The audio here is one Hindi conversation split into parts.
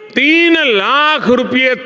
₹3 लाख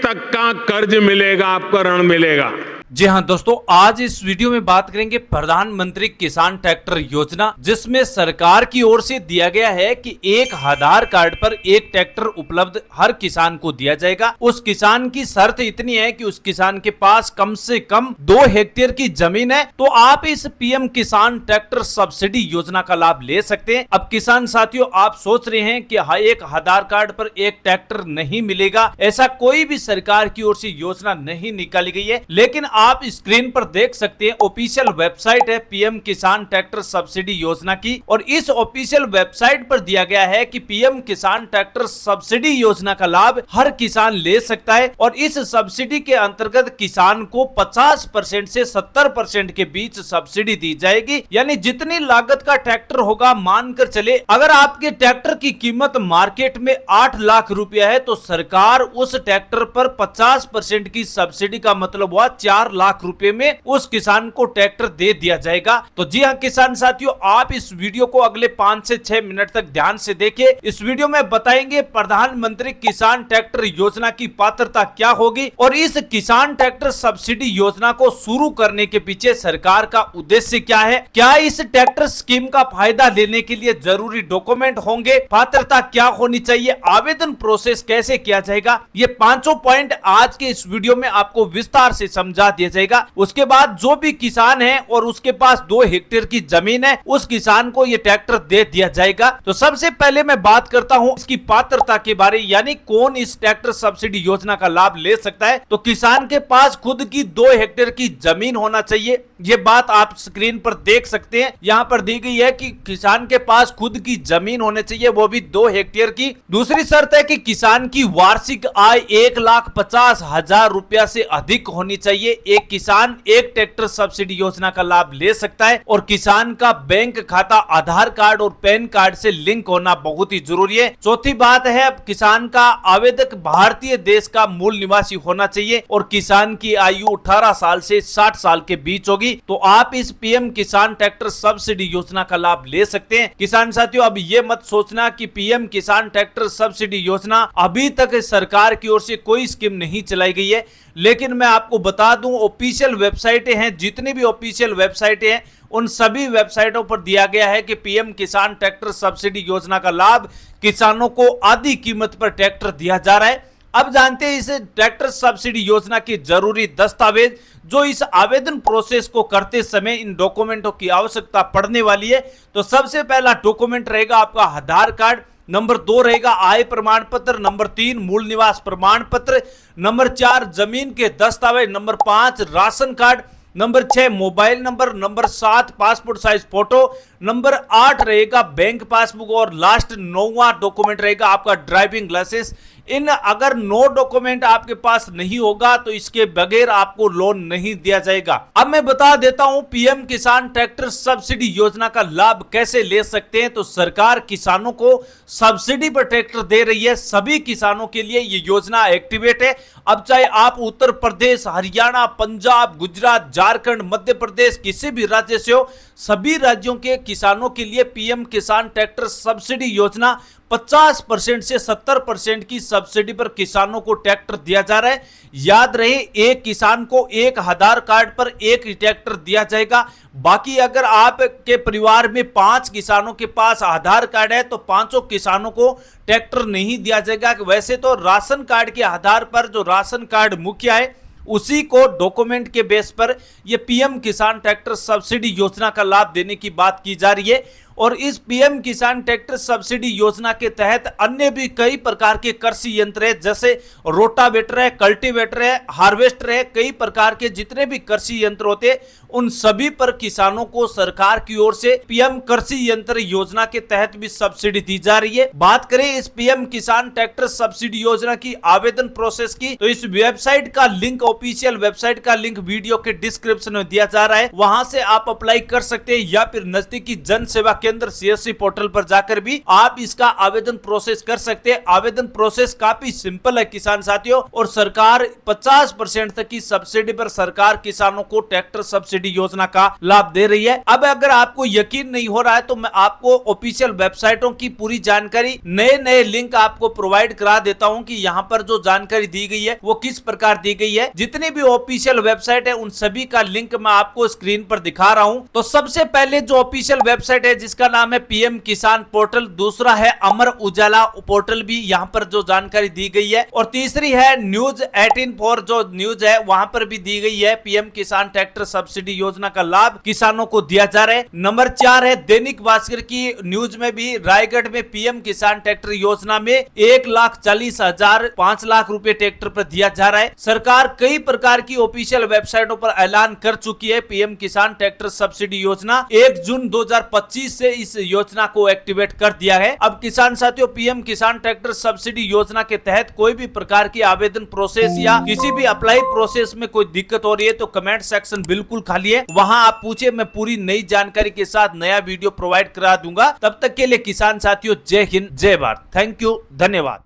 तक का कर्ज मिलेगा, आपको ऋण मिलेगा। जी हां दोस्तों, आज इस वीडियो में बात करेंगे प्रधानमंत्री किसान ट्रैक्टर योजना, जिसमें सरकार की ओर से दिया गया है कि एक आधार कार्ड पर एक ट्रैक्टर उपलब्ध हर किसान को दिया जाएगा। उस किसान की शर्त इतनी है कि उस किसान के पास कम से कम 2 हेक्टेयर की जमीन है, तो आप इस पीएम किसान ट्रैक्टर सब्सिडी योजना का लाभ ले सकते हैं। अब किसान साथियों, आप सोच रहे हैं कि एक आधार कार्ड पर एक ट्रैक्टर नहीं मिलेगा, ऐसा कोई भी सरकार की ओर से योजना नहीं निकाली गई है। लेकिन आप स्क्रीन पर देख सकते हैं, ऑफिशियल वेबसाइट है पीएम किसान ट्रैक्टर सब्सिडी योजना की, और इस ऑफिशियल वेबसाइट पर दिया गया है कि पीएम किसान ट्रैक्टर सब्सिडी योजना का लाभ हर किसान ले सकता है। और इस सब्सिडी के अंतर्गत किसान को 50% से 70% के बीच सब्सिडी दी जाएगी। यानी जितनी लागत का ट्रैक्टर होगा, मानकर चले अगर आपके ट्रैक्टर की कीमत मार्केट में 8 लाख रुपया है, तो सरकार उस ट्रैक्टर पर 50% की सब्सिडी का मतलब हुआ 4 लाख रुपए में उस किसान को ट्रैक्टर दे दिया जाएगा। तो जी हां किसान साथियों, आप इस वीडियो को अगले 5 से 6 मिनट तक ध्यान से देखिए। इस वीडियो में बताएंगे प्रधानमंत्री किसान ट्रैक्टर योजना की पात्रता क्या होगी, और इस किसान ट्रैक्टर सब्सिडी योजना को शुरू करने के पीछे सरकार का उद्देश्य क्या है, क्या इस ट्रैक्टर स्कीम का फायदा लेने के लिए जरूरी डॉक्यूमेंट होंगे, पात्रता क्या होनी चाहिए, आवेदन प्रोसेस कैसे किया जाएगा, ये 5 पॉइंट आज के इस वीडियो में आपको विस्तार से समझा दिया जाएगा। उसके बाद जो भी किसान है और उसके पास 2 हेक्टेयर की जमीन है, उस किसान को ये ट्रैक्टर दे दिया जाएगा। तो सबसे पहले मैं बात करता हूं इसकी पात्रता के बारे, यानी कौन इस ट्रैक्टर सब्सिडी योजना का लाभ ले सकता है। तो किसान के पास खुद की 2 हेक्टेयर की जमीन होना चाहिए। ये बात आप स्क्रीन पर देख सकते हैं, यहां पर दी गई है कि किसान के पास खुद की जमीन होने चाहिए, वो भी 2 हेक्टेयर की। दूसरी शर्त है कि किसान की वार्षिक आय 1,50,000 रुपया से अधिक होनी चाहिए। एक किसान एक ट्रैक्टर सब्सिडी योजना का लाभ ले सकता है, और किसान का बैंक खाता आधार कार्ड और पैन कार्ड से लिंक होना बहुत ही जरूरी है। चौथी बात है, किसान का आवेदक भारतीय देश का मूल निवासी होना चाहिए, और किसान की आयु 18 साल से 60 साल के बीच होगी। तो आप इस पीएम किसान ट्रैक्टर सब्सिडी योजना का लाभ ले सकते हैं। किसान साथियों, अब ये मत सोचना कि पीएम किसान ट्रैक्टर सब्सिडी योजना अभी तक सरकार की ओर से कोई स्कीम नहीं चलाई गई है, लेकिन मैं आपको बता दूं ऑफिशियल वेबसाइटें हैं, जितनी भी ऑफिशियल वेबसाइटें हैं उन सभी वेबसाइटों पर दिया गया है कि पीएम किसान ट्रैक्टर सब्सिडी योजना का लाभ किसानों को आधी कीमत पर ट्रैक्टर दिया जा रहा है। अब जानते हैं इस ट्रैक्टर सब्सिडी योजना की जरूरी दस्तावेज, जो इस आवेदन प्रोसेस को करते समय इन डॉक्यूमेंटों की आवश्यकता पड़ने वाली है। तो सबसे पहला डॉक्यूमेंट रहेगा आपका आधार कार्ड, नंबर 2 रहेगा आय प्रमाण पत्र, नंबर 3 मूल निवास प्रमाण पत्र, नंबर 4 जमीन के दस्तावेज, number 5 ration card, number 6 mobile number 7 passport size photo, number 8 रहेगा बैंक पासबुक, और लास्ट 9वां डॉक्यूमेंट रहेगा आपका ड्राइविंग लाइसेंस। इन अगर 9 डॉक्यूमेंट आपके पास नहीं होगा तो इसके बगैर आपको लोन नहीं दिया जाएगा। अब मैं बता देता हूं पीएम किसान ट्रैक्टर सब्सिडी योजना का लाभ कैसे ले सकते हैं। तो सरकार किसानों को सब्सिडी पर ट्रैक्टर दे रही है, सभी किसानों के लिए ये योजना एक्टिवेट है। अब चाहे आप उत्तर प्रदेश, हरियाणा, पंजाब, गुजरात, झारखंड, मध्य प्रदेश किसी भी राज्य से हो, सभी राज्यों के किसानों के लिए पीएम किसान ट्रैक्टर सब्सिडी योजना 50% से 70% की सब्सिडी पर किसानों को ट्रैक्टर दिया जा रहा है। याद रहे, एक किसान को एक आधार कार्ड पर एक ही ट्रैक्टर दिया जाएगा। बाकी अगर आपके परिवार में 5 किसानों के पास आधार कार्ड है तो 5 किसानों को ट्रैक्टर नहीं दिया जाएगा। वैसे तो राशन कार्ड के आधार पर जो राशन कार्ड मुखिया है उसी को डॉक्यूमेंट के बेस पर यह पीएम किसान ट्रैक्टर सब्सिडी योजना का लाभ देने की बात की जा रही है। और इस पीएम किसान ट्रैक्टर सब्सिडी योजना के तहत अन्य भी कई प्रकार के कृषि यंत्र है, जैसे रोटावेटर है, कल्टीवेटर है, हार्वेस्टर है, कई प्रकार के जितने भी कृषि यंत्र होते हैं उन सभी पर किसानों को सरकार की ओर से पीएम कृषि यंत्र योजना के तहत भी सब्सिडी दी जा रही है। बात करें इस पीएम किसान ट्रैक्टर सब्सिडी योजना की आवेदन प्रोसेस की, तो इस वेबसाइट का लिंक, ऑफिशियल वेबसाइट का लिंक वीडियो के डिस्क्रिप्शन में दिया जा रहा है, वहां से आप अप्लाई कर सकते हैं, या फिर नजदीकी जन सेवा केंद्र सीएससी पोर्टल पर जाकर भी आप इसका आवेदन प्रोसेस कर सकते हैं। आवेदन प्रोसेस काफी सिंपल है किसान साथियों, और सरकार 50% तक की सब्सिडी पर सरकार किसानों को ट्रैक्टर सब्सिडी सब्सिडी योजना का लाभ दे रही है। अब अगर आपको यकीन नहीं हो रहा है तो मैं आपको ऑफिशियल वेबसाइटों की पूरी जानकारी, नए नए लिंक आपको प्रोवाइड करा देता हूं कि यहां पर जो जानकारी दी गई है वो किस प्रकार दी गई है। जितनी भी ऑफिशियल वेबसाइट है उन सभी का लिंक मैं आपको स्क्रीन पर दिखा रहा हूं। तो सबसे पहले जो ऑफिशियल वेबसाइट है जिसका नाम है पीएम किसान पोर्टल, दूसरा है अमर उजाला पोर्टल, भी यहां पर जो जानकारी दी गई है, और तीसरी है न्यूज 18 फॉर जो न्यूज है वहां पर भी दी गई है पीएम किसान ट्रैक्टर सब्सिडी योजना का लाभ किसानों को दिया जा रहा है। नंबर 4 है दैनिक भास्कर की न्यूज में भी रायगढ़ में पीएम किसान ट्रैक्टर योजना में 1,40,000 5 लाख रुपए ट्रैक्टर पर दिया जा रहा है। सरकार कई प्रकार की ऑफिशियल वेबसाइटों पर ऐलान कर चुकी है पीएम किसान ट्रैक्टर सब्सिडी योजना 1 जून 2025 से इस योजना को एक्टिवेट कर दिया है। अब किसान साथियों, पीएम किसान ट्रैक्टर सब्सिडी योजना के तहत कोई भी प्रकार की आवेदन प्रोसेस या किसी भी अप्लाई प्रोसेस में कोई दिक्कत हो रही है तो कमेंट सेक्शन बिल्कुल खाली है, वहां आप पूछे, मैं पूरी नई जानकारी के साथ नया वीडियो प्रोवाइड करा दूंगा। तब तक के लिए किसान साथियों, जय हिंद, जय भारत, थैंक यू, धन्यवाद।